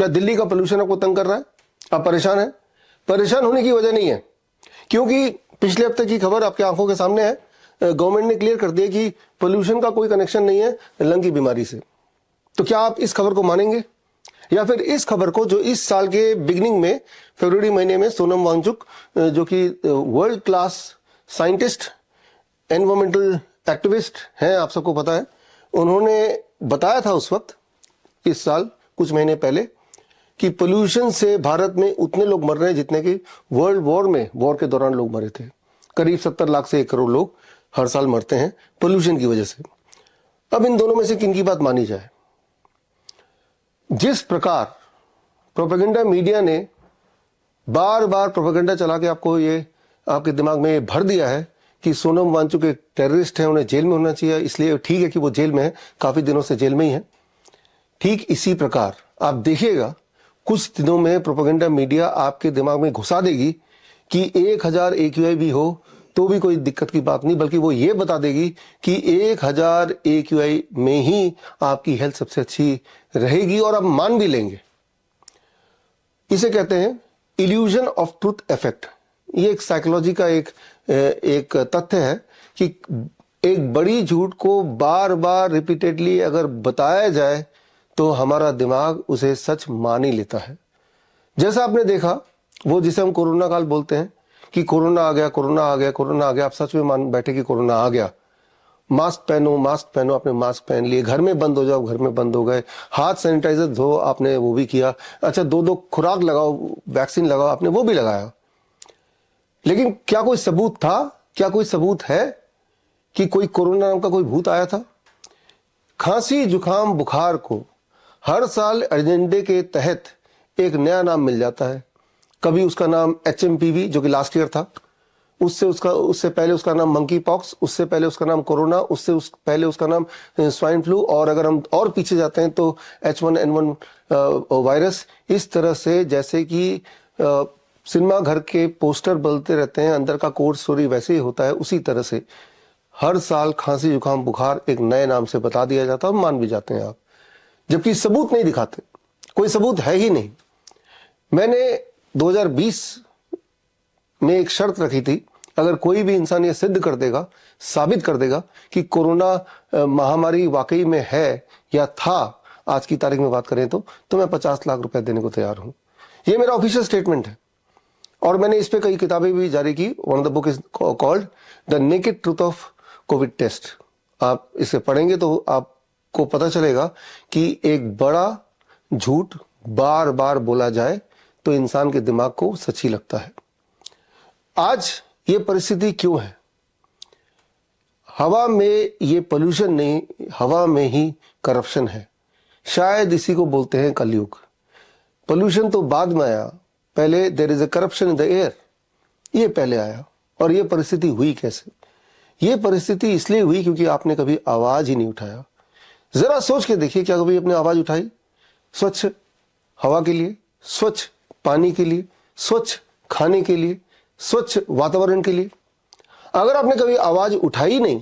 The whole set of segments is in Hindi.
क्या दिल्ली का पोल्यूशन आपको तंग कर रहा है? आप परेशान हैं? परेशान होने की वजह नहीं है, क्योंकि पिछले हफ्ते की खबर आपके आंखों के सामने है। गवर्नमेंट ने क्लियर कर दिया कि पोल्यूशन का कोई कनेक्शन नहीं है लंग की बीमारी से। तो क्या आप इस खबर को मानेंगे, या फिर इस खबर को जो इस साल के बिगिनिंग में फरवरी महीने में सोनम वांगचुक, जो कि world class scientist, environmental activist हैं, आप सबको पता है, उन्होंने बताया था उस वक्त, इस साल कुछ महीने पहले, कि पोल्यूशन से भारत में उतने लोग मर रहे हैं जितने कि वर्ल्ड वॉर के दौरान लोग मरे थे। करीब 70 लाख से 1 करोड़ लोग हर साल मरते हैं पोल्यूशन की वजह से। अब इन दोनों में से किन की बात मानी जाए? जिस प्रकार प्रोपेगेंडा मीडिया ने बार बार प्रोपेगेंडा चला के आपको ये आपके दिमाग में ये भर दिया है कि सोनम वांगचुक एक टेररिस्ट है, उन्हें जेल में होना चाहिए, इसलिए ठीक है कि वो जेल में है, काफी दिनों से जेल में ही है। ठीक इसी प्रकार आप देखिएगा कुछ दिनों में प्रोपेगेंडा मीडिया आपके दिमाग में घुसा देगी कि 1000 AQI भी हो तो भी कोई दिक्कत की बात नहीं, बल्कि वो ये बता देगी कि 1000 AQI में ही आपकी हेल्थ सबसे अच्छी रहेगी, और आप मान भी लेंगे। इसे कहते हैं इल्यूजन ऑफ ट्रुथ इफेक्ट। ये एक साइकोलॉजी का एक तथ्य है कि एक बड़ी झूठ को बार बार रिपीटेडली अगर बताया जाए तो हमारा दिमाग उसे सच मान ही लेता है। जैसा आपने देखा, वो जिसे हम कोरोना काल बोलते हैं कि कोरोना आ गया, कोरोना आ गया, कोरोना आ गया, आप सच में मान बैठे कि कोरोना आ गया। मास्क पहनो, आपने मास्क पहन लिए, घर में बंद हो जाओ, घर में बंद हो गए, हाथ सैनिटाइजर धो, आपने वो भी किया। अच्छा, 2-2 खुराक लगाओ, वैक्सीन लगाओ, आपने वो भी लगाया। लेकिन क्या कोई सबूत था, क्या कोई सबूत है कि कोई कोरोना नाम का कोई भूत आया था? खांसी जुकाम बुखार को हर साल एजेंडे के तहत एक नया नाम मिल जाता है। कभी उसका नाम HMPV, जो कि लास्ट ईयर था, उससे पहले उसका नाम मंकी पॉक्स, उससे पहले उसका नाम कोरोना, पहले उसका नाम स्वाइन फ्लू, और अगर हम और पीछे जाते हैं तो H1N1 वायरस। इस तरह से जैसे कि सिनेमा घर के पोस्टर बदलते रहते हैं, अंदर का कोड स्टोरी वैसे ही होता है, उसी तरह से हर साल खांसी जुकाम बुखार एक नए नाम से बता दिया जाता है, मान भी जाते हैं आप, जबकि सबूत नहीं दिखाते, कोई सबूत है ही नहीं। मैंने 2020 में एक शर्त रखी थी, अगर कोई भी इंसान ये सिद्ध कर देगा, साबित कर देगा कि कोरोना महामारी वाकई में है या था, आज की तारीख में बात करें तो मैं 50 लाख रुपए देने को तैयार हूं। ये मेरा ऑफिशियल स्टेटमेंट है, और मैंने इस पे कई किताबें भी जारी की। One of the book is called the naked truth of Covid test. आप इसे पढ़ेंगे तो आपको पता चलेगा कि एक बड़ा झूठ बार बार बोला जाए तो इंसान के दिमाग को सच ही लगता है। आज ये परिस्थिति क्यों है? हवा में ये पोल्यूशन नहीं, हवा में ही करप्शन है। शायद इसी को बोलते हैं कलयुग। पोल्यूशन तो बाद में आया, पहले there is a corruption in the air, ये पहले आया। और ये परिस्थिति हुई कैसे? ये परिस्थिति इसलिए हुई क्योंकि आपने कभी आवाज ही नहीं उठाया। जरा सोच के देखिए, क्या कभी आपने आवाज उठाई स्वच्छ हवा के लिए, स्वच्छ पानी के लिए, स्वच्छ खाने के लिए, स्वच्छ वातावरण के लिए? अगर आपने कभी आवाज उठाई नहीं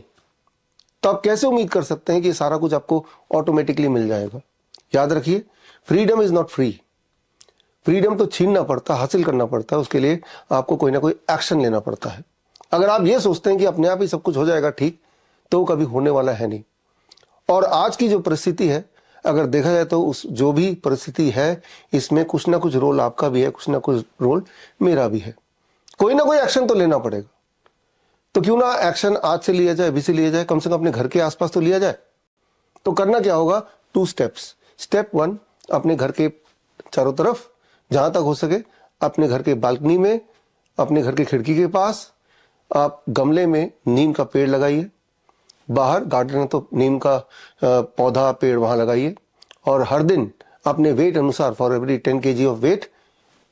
तो आप कैसे उम्मीद कर सकते हैं कि सारा कुछ आपको ऑटोमेटिकली मिल जाएगा? याद रखिए, freedom is not free. Freedom तो छीनना पड़ता, हासिल करना पड़ता है, उसके लिए आपको कोई ना कोई एक्शन लेना पड़ता है। अगर आप ये सोचते हैं कि अपने आप ही सब कुछ हो जाएगा ठीक, तो कभी होने वाला है नहीं। और आज की जो परिस्थिति है, अगर देखा जाए तो उस जो भी परिस्थिति है, इसमें कुछ ना कुछ रोल आपका भी है, कुछ ना कुछ रोल मेरा भी है। कोई ना कोई एक्शन तो लेना पड़ेगा। तो क्यों ना एक्शन आज से लिया जाए, अभी से लिया जाए, कम से कम अपने घर के आसपास तो लिया जाए। तो करना क्या होगा? 2 स्टेप्स। स्टेप 1, अपने घर के चारों तरफ जहां तक हो सके, अपने घर के बालकनी में, अपने घर के खिड़की के पास आप गमले में नीम का पेड़ लगाइए। बाहर गार्डन है तो नीम का पौधा पेड़ वहां लगाइए। और हर दिन अपने वेट अनुसार, for every 10 kg of weight,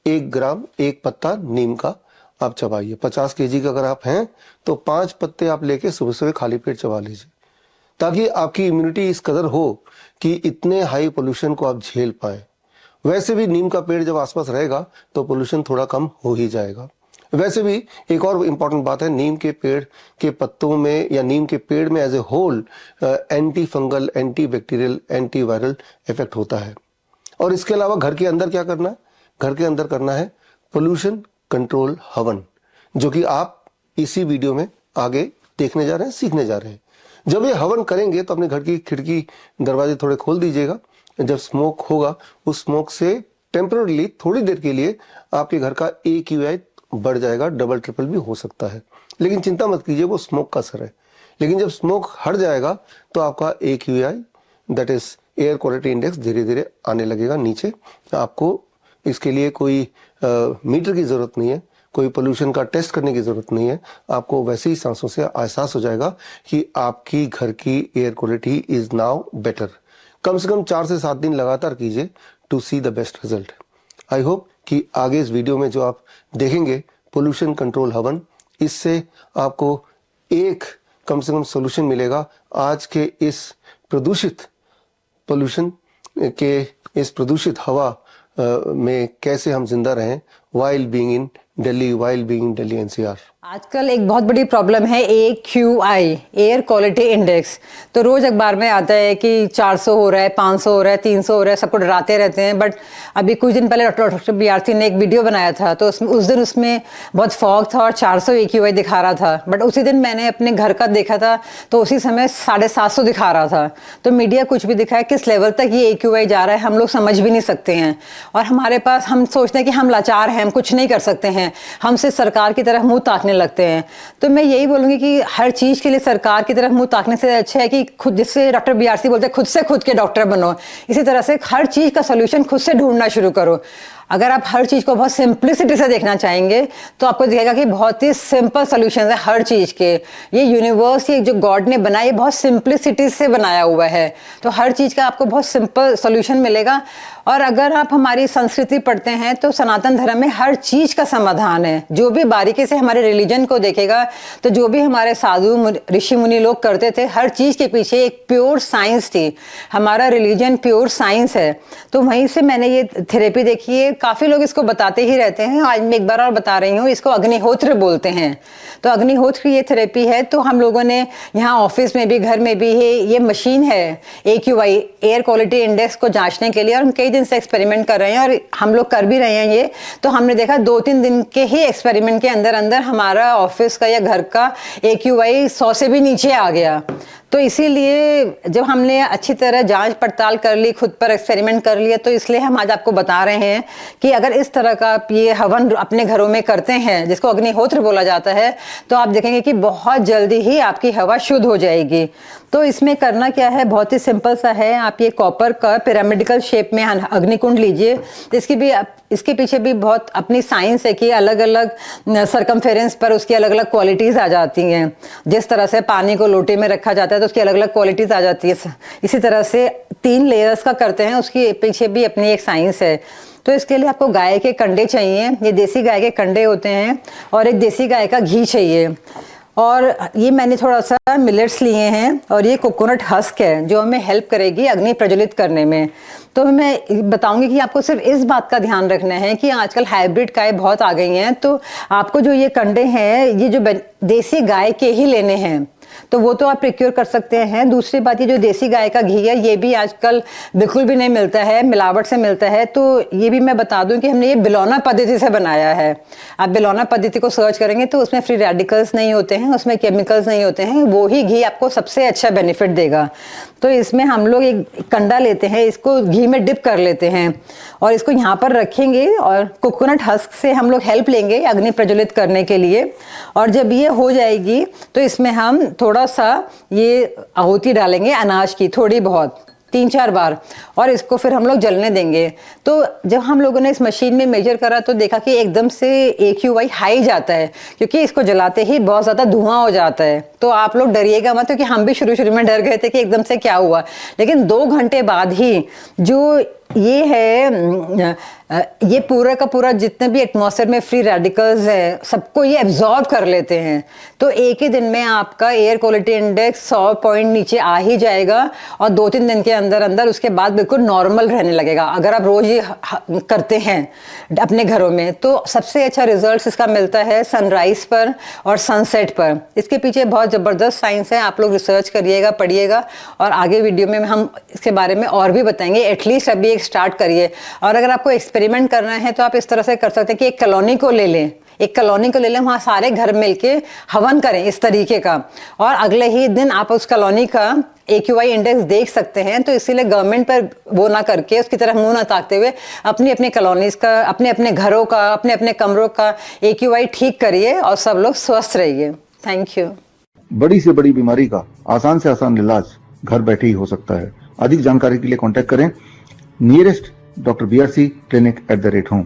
1 gram 1 पत्ता नीम का आप चबाइए। 50 kg का अगर आप हैं तो 5 पत्ते आप लेके सुबह सुबह खाली पेट चबा लीजिए, ताकि आपकी इम्यूनिटी इस कदर हो कि इतने हाई पोल्यूशन को आप झेल पाए। वैसे भी नीम का पेड़ जब आसपास रहेगा तो पोल्यूशन थोड़ा कम हो ही जाएगा। वैसे भी एक और इंपॉर्टेंट बात है, नीम के पेड़ के पत्तों में या नीम के पेड़ में as a whole anti fungal, anti bacterial, anti viral effect होता है। और इसके अलावा घर के अंदर क्या करना है? घर के अंदर करना है पोल्यूशन कंट्रोल हवन, जो कि आप इसी वीडियो में आगे देखने जा रहे हैं, सीखने जा रहे हैं। जब ये हवन करेंगे तो अपने घर की खिड़की दरवाजे थोड़े खोल दीजिएगा। जब स्मोक होगा उस स्मोक से टेम्पररीली थोड़ी देर के लिए आपके घर का AQI बढ़ जाएगा, डबल ट्रिपल भी हो सकता है, लेकिन चिंता मत कीजिए, वो स्मोक का असर है। लेकिन जब स्मोक हट जाएगा तो आपका AQI that is air quality index धीरे धीरे आने लगेगा नीचे। आपको इसके लिए कोई मीटर की जरूरत नहीं है, कोई पोल्यूशन का टेस्ट करने की जरूरत नहीं है। आपको वैसे ही सांसों से एहसास हो जाएगा कि आपकी घर की air quality is now better. कम से कम 4 से 7 दिन लगातार कीजिए to see the best result. I hope कि आगे इस वीडियो में जो आप देखेंगे पोल्यूशन कंट्रोल हवन, इससे आपको एक कम से कम सोल्यूशन मिलेगा आज के इस प्रदूषित पोल्यूशन के, इस प्रदूषित हवा में कैसे हम जिंदा रहें while being in Delhi NCR। आजकल एक बहुत बड़ी प्रॉब्लम है AQI, एयर क्वालिटी इंडेक्स। तो रोज अखबार में आता है कि 400 हो रहा है, 500 हो रहा है, 300 हो रहा है, सबको डराते रहते हैं। बट अभी कुछ दिन पहले डॉक्टर BRC ने एक वीडियो बनाया था, तो उस दिन उसमें बहुत फॉग था और 400 AQI दिखा रहा था। बट उसी दिन मैंने अपने घर का देखा था तो उसी समय 750 दिखा रहा था। तो मीडिया कुछ भी दिखाए, किस लेवल तक ये AQI जा रहा है हम लोग समझ भी नहीं सकते हैं। और हमारे पास, हम सोचते हैं कि हम लाचार हैं, हम कुछ नहीं कर सकते हैं, हम सिर्फ सरकार की तरफ मुंह ताकने लगते हैं। तो मैं यही बोलूंगी कि हर चीज के लिए सरकार की तरफ मुंह ताकने से अच्छा है कि खुद, जिससे डॉक्टर BRC बोलते हैं खुद से खुद के डॉक्टर बनो, इसी तरह से हर चीज का सोल्यूशन खुद से ढूंढना शुरू करो। अगर आप हर चीज को बहुत सिंप्लिसिटी से देखना चाहेंगे तो आपको दिखेगा कि बहुत ही सिंपल सॉल्यूशंस है हर चीज के। ये यूनिवर्स, ये जो गॉड ने बनाया, ये बहुत सिंप्लिसिटी से बनाया हुआ है, तो हर चीज का आपको बहुत सिंपल सॉल्यूशन मिलेगा। और अगर आप हमारी संस्कृति पढ़ते हैं तो सनातन धर्म में हर चीज का समाधान है। जो भी बारीकी से हमारे रिलीजन को देखेगा तो जो भी हमारे साधु ऋषि मुनि लोग करते थे, हर चीज के पीछे एक प्योर साइंस थी। हमारा रिलीजन प्योर साइंस है। तो वहीं से मैंने ये थेरेपी देखी है। काफी लोग इसको बताते ही रहते हैं, आज मैं एक बार और बता रही हूँ, इसको अग्निहोत्र बोलते हैं। तो अग्निहोत्र ये थेरेपी है। तो हम लोगों ने यहाँ ऑफिस में भी, घर में भी ये मशीन है AQI, एयर क्वालिटी इंडेक्स को जांचने के लिए, और हम कई दिन से एक्सपेरिमेंट कर रहे हैं और हम लोग कर भी रहे हैं ये। तो हमने देखा 2-3 दिन के ही एक्सपेरिमेंट के अंदर अंदर हमारा ऑफिस का या घर का AQI 100 से भी नीचे आ गया। तो इसीलिए जब हमने अच्छी तरह जांच पड़ताल कर ली, खुद पर एक्सपेरिमेंट कर लिया, तो इसलिए हम आज आपको बता रहे हैं कि अगर इस तरह का आप ये हवन अपने घरों में करते हैं, जिसको अग्निहोत्र बोला जाता है, तो आप देखेंगे कि बहुत जल्दी ही आपकी हवा शुद्ध हो जाएगी। तो इसमें करना क्या है, बहुत ही सिंपल सा है। आप ये कॉपर का पिरामिडिकल शेप में अग्निकुंड लीजिए। इसके पीछे भी बहुत अपनी साइंस है कि अलग अलग सरकमफेरेंस पर उसकी अलग अलग क्वालिटीज आ जाती हैं। जिस तरह से पानी को लोटे में रखा जाता है तो उसकी अलग अलग क्वालिटीज आ जाती है, इसी तरह से 3 लेयर्स का करते हैं, उसकी पीछे भी अपनी एक साइंस है। तो इसके लिए आपको गाय के कंडे चाहिए, ये देसी गाय के कंडे होते हैं, और एक देसी गाय का घी चाहिए। और ये मैंने थोड़ा सा मिलेट्स लिए हैं, और ये कोकोनट हस्क है जो हमें हेल्प करेगी अग्नि प्रज्वलित करने में। तो मैं बताऊंगी कि आपको सिर्फ इस बात का ध्यान रखना है कि आजकल हाइब्रिड गाय बहुत आ गई हैं, तो आपको जो ये कंडे हैं, ये जो देसी गाय के ही लेने हैं, तो वो तो आप प्रिक्योर कर सकते हैं। दूसरी बात, ये जो देसी गाय का घी है, ये भी आजकल बिल्कुल भी नहीं मिलता है, मिलावट से मिलता है। तो ये भी मैं बता दूं कि हमने ये बिलौना पद्धति से बनाया है। आप बिलौना पद्धति को सर्च करेंगे तो उसमें फ्री रेडिकल्स नहीं होते हैं, उसमें केमिकल्स नहीं होते हैं, वो ही घी आपको सबसे अच्छा बेनिफिट देगा। तो इसमें हम लोग एक कंडा लेते हैं, इसको घी में डिप कर लेते हैं और इसको यहाँ पर रखेंगे, और कोकोनट हस्क से हम लोग हेल्प लेंगे अग्नि प्रज्वलित करने के लिए। और जब ये हो जाएगी तो इसमें हम थोड़ा सा ये आहुति डालेंगे अनाज की, थोड़ी बहुत, 3-4 बार, और इसको फिर हम लोग जलने देंगे। तो जब हम लोगों ने इस मशीन में मेजर करा तो देखा कि एकदम से AQI हाई जाता है, क्योंकि इसको जलाते ही बहुत ज़्यादा धुआं हो जाता है। तो आप लोग डरिएगा मत, क्योंकि हम भी शुरू में डर गए थे कि एकदम से क्या हुआ। लेकिन 2 घंटे बाद ही जो ये है, ये पूरा का पूरा जितने भी एटमॉस्फेयर में फ्री रेडिकल्स है, सबको ये एब्जॉर्ब कर लेते हैं। तो एक ही दिन में आपका एयर क्वालिटी इंडेक्स 100 पॉइंट नीचे आ ही जाएगा, और 2-3 दिन के अंदर अंदर उसके बाद बिल्कुल नॉर्मल रहने लगेगा। अगर आप रोज ये करते हैं अपने घरों में, तो सबसे अच्छा रिजल्ट इसका मिलता है सनराइज पर और सनसेट पर। इसके पीछे बहुत ज़बरदस्त साइंस है, आप लोग रिसर्च करिएगा, पढ़िएगा, और आगे वीडियो में हम इसके बारे में और भी बताएंगे। एटलीस्ट अभी एक स्टार्ट करिए। और अगर आपको एक्सपेरिमेंट करना है तो आप इस तरह से कर सकते हैं कि एक कॉलोनी को ले लें, वहाँ सारे घर मिलके हवन करें इस तरीके का, और अगले ही दिन आप उस कॉलोनी का AQI इंडेक्स देख सकते हैं। तो इसीलिए गवर्नमेंट पर वो ना करके, उसकी तरफ मुंह ना ताकते हुए, अपनी अपनी कॉलोनीज का, अपने अपने घरों का, अपने अपने कमरों का AQI ठीक करिए और सब लोग स्वस्थ रहिए। Thank you. बड़ी से बड़ी बीमारी का आसान से आसान इलाज घर बैठे ही हो सकता है। अधिक जानकारी के लिए कांटेक्ट करें nearest Dr. BRC clinic @ home।